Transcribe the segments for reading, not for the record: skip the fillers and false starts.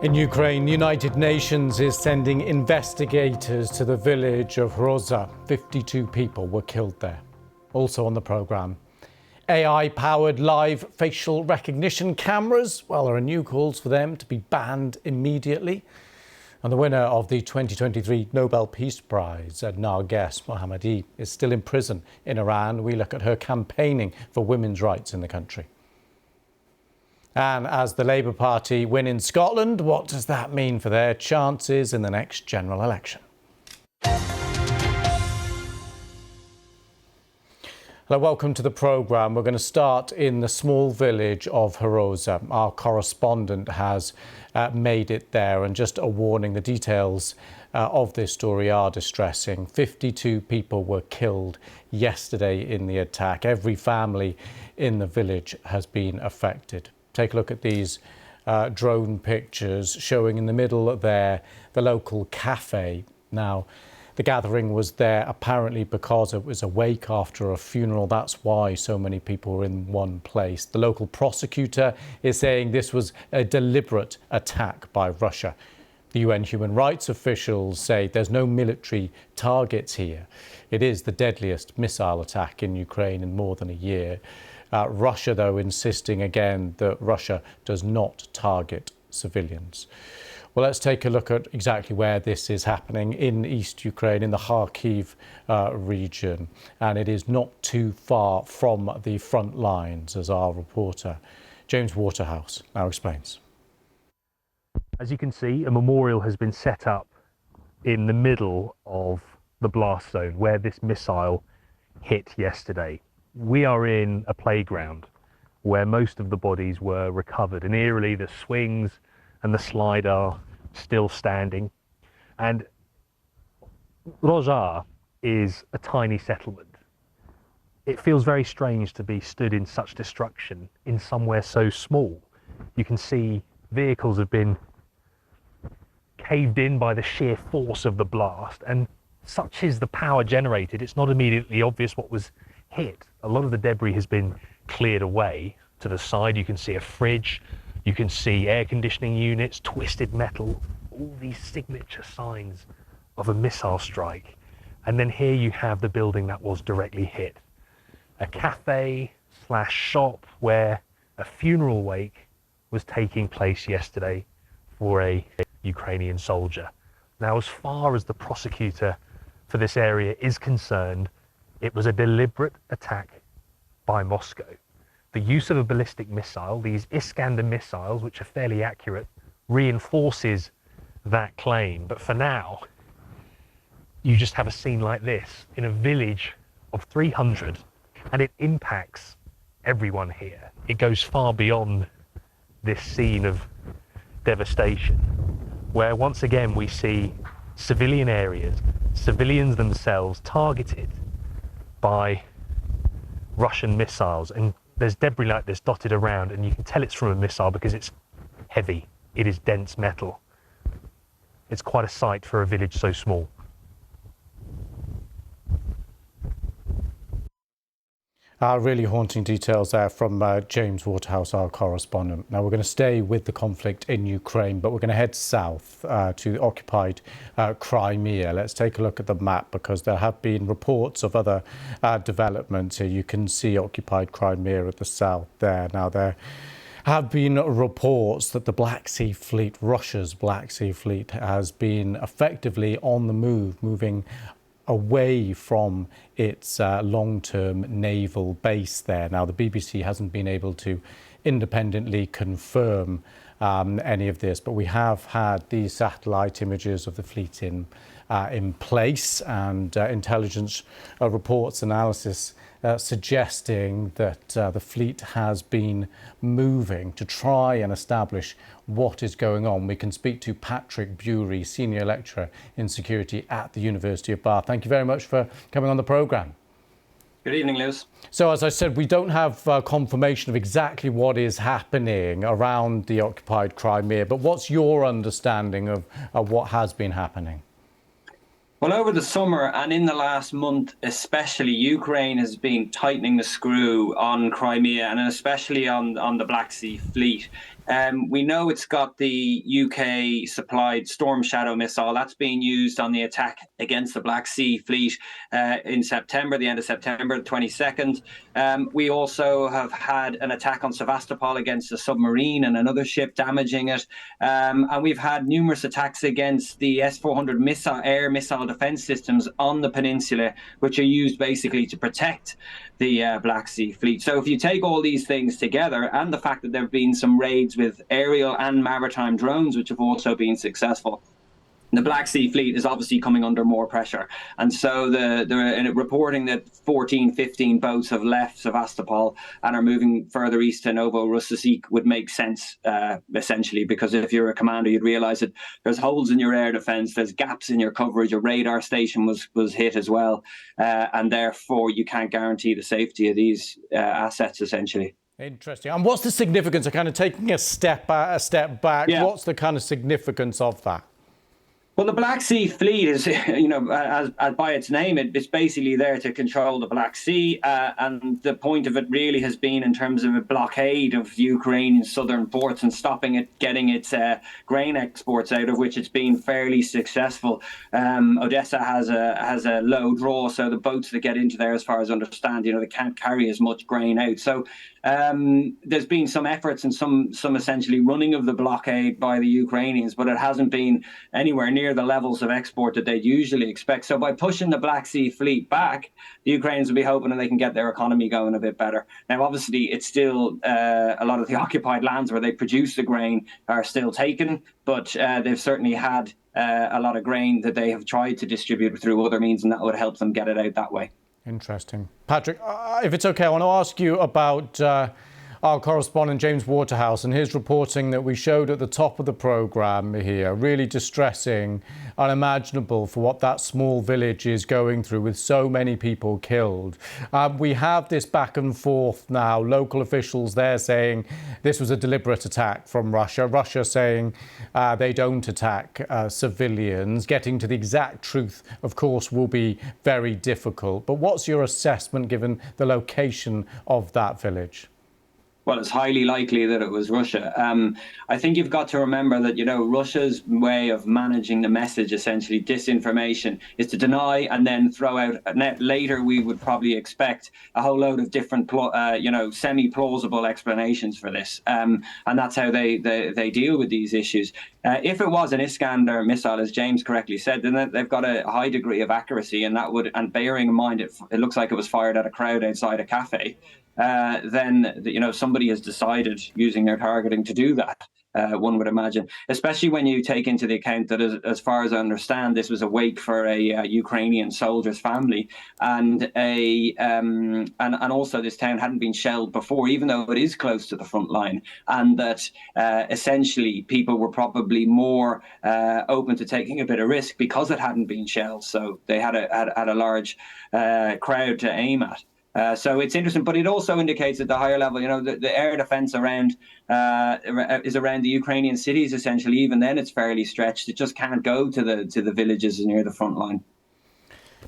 In Ukraine, the United Nations is sending investigators to the village of Hroza. 52 people were killed there. Also on the programme, AI-powered live facial recognition cameras. Well, there are new calls for them to be banned immediately. And the winner of the 2023 Nobel Peace Prize, Narges Mohammadi, is still in prison in Iran. We look at her campaigning for women's rights in the country. And as the Labour Party win in Scotland, what does that mean for their chances in the next general election? Hello, welcome to the programme. We're going to start in the small village of Hroza. Our correspondent has made it there, and just a warning, the details of this story are distressing. 52 people were killed yesterday in the attack. Every family in the village has been affected. Take a look at these drone pictures showing in the middle there the local cafe. Now, the gathering was there apparently because it was a wake after a funeral. That's why so many people were in one place. The local prosecutor is saying this was a deliberate attack by Russia. The UN human rights officials say there's no military targets here. It is the deadliest missile attack in Ukraine in more than a year. Russia, though, insisting again that Russia does not target civilians. Well, let's take a look at exactly where this is happening in East Ukraine, in the Kharkiv region. And it is not too far from the front lines, as our reporter, James Waterhouse, now explains. As you can see, a memorial has been set up in the middle of the blast zone where this missile hit yesterday. We are in a playground where most of the bodies were recovered, and eerily the swings and the slide are still standing. And Hroza is a tiny settlement. It feels very strange to be stood in such destruction in somewhere so small. You can see vehicles have been caved in by the sheer force of the blast, and such is the power generated, it's not immediately obvious what was hit. A lot of the debris has been cleared away. To the side you can see a fridge, you can see air conditioning units, twisted metal, all these signature signs of a missile strike. And then here you have the building that was directly hit. A cafe / shop where a funeral wake was taking place yesterday for a Ukrainian soldier. Now, as far as the prosecutor for this area is concerned, it was a deliberate attack by Moscow. The use of a ballistic missile, these Iskander missiles, which are fairly accurate, reinforces that claim. But for now, you just have a scene like this in a village of 300, and it impacts everyone here. It goes far beyond this scene of devastation, where once again we see civilian areas, civilians themselves targeted by Russian missiles, and there's debris like this dotted around, and you can tell it's from a missile because it's heavy, it is dense metal. It's quite a sight for a village so small. Really haunting details there from James Waterhouse, our correspondent. Now, we're going to stay with the conflict in Ukraine, but we're going to head south to the occupied Crimea. Let's take a look at the map, because there have been reports of other developments here. You can see occupied Crimea at the south there. Now, there have been reports that the Black Sea Fleet, Russia's Black Sea Fleet, has been effectively on the move, moving away from its long-term naval base there. Now, the BBC hasn't been able to independently confirm any of this, but we have had these satellite images of the fleet in place, and intelligence reports, analysis suggesting that the fleet has been moving to try and establish what is going on. We can speak to Patrick Bury, Senior Lecturer in Security at the University of Bath. Thank you very much for coming on the programme. Good evening, Lewis. So, as I said, we don't have confirmation of exactly what is happening around the occupied Crimea, but what's your understanding of what has been happening? Well, over the summer and in the last month especially, Ukraine has been tightening the screw on Crimea and especially on the Black Sea Fleet. We know it's got the UK supplied Storm Shadow missile that's being used on the attack against the Black Sea Fleet in September, the end of September, the 22nd. We also have had an attack on Sevastopol against a submarine and another ship, damaging it. And we've had numerous attacks against the S-400 air missile defense systems on the peninsula, which are used basically to protect the Black Sea Fleet. So if you take all these things together, and the fact that there have been some raids with aerial and maritime drones, which have also been successful, the Black Sea Fleet is obviously coming under more pressure. And so the reporting that 14, 15 boats have left Sevastopol and are moving further east to Novorossiysk would make sense, essentially, because if you're a commander, you'd realize that there's holes in your air defense, there's gaps in your coverage, your radar station was hit as well, and therefore you can't guarantee the safety of these assets, essentially. Interesting. And what's the significance of kind of taking a step back? Yeah. What's the kind of significance of that? Well, the Black Sea Fleet is, as by its name, it's basically there to control the Black Sea. And the point of it really has been in terms of a blockade of Ukrainian southern ports and stopping it getting its grain exports out, of which it's been fairly successful. Odessa has a low draw, so the boats that get into there, as far as I understand, they can't carry as much grain out. So there's been some efforts and some essentially running of the blockade by the Ukrainians, but it hasn't been anywhere near the levels of export that they'd usually expect. So by pushing the Black Sea Fleet back, the Ukrainians will be hoping that they can get their economy going a bit better. Now, obviously, it's still a lot of the occupied lands where they produce the grain are still taken, but they've certainly had a lot of grain that they have tried to distribute through other means, and that would help them get it out that way. Interesting. Patrick, if it's okay, I want to ask you about our correspondent James Waterhouse and his reporting that we showed at the top of the programme here. Really distressing, unimaginable for what that small village is going through with so many people killed. We have this back and forth now, local officials there saying this was a deliberate attack from Russia. Russia saying they don't attack civilians. Getting to the exact truth, of course, will be very difficult. But what's your assessment given the location of that village? Well, it's highly likely that it was Russia. I think you've got to remember that, Russia's way of managing the message, essentially disinformation, is to deny and then throw out. Later, we would probably expect a whole load of different, semi-plausible explanations for this. And that's how they deal with these issues. If it was an Iskander missile, as James correctly said, then they've got a high degree of accuracy, and bearing in mind it looks like it was fired at a crowd outside a cafe. Then somebody has decided using their targeting to do that. One would imagine, especially when you take into the account that, as far as I understand, this was a wake for a Ukrainian soldier's family, and also this town hadn't been shelled before, even though it is close to the front line, and that essentially people were probably more open to taking a bit of risk because it hadn't been shelled, so they had a large crowd to aim at. So it's interesting, but it also indicates at the higher level, the air defense is around the Ukrainian cities, essentially. Even then, it's fairly stretched. It just can't go to the villages near the front line.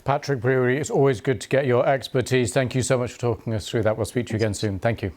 Patrick Brewery, it's always good to get your expertise. Thank you so much for talking us through that. We'll speak to you again soon. Thank you.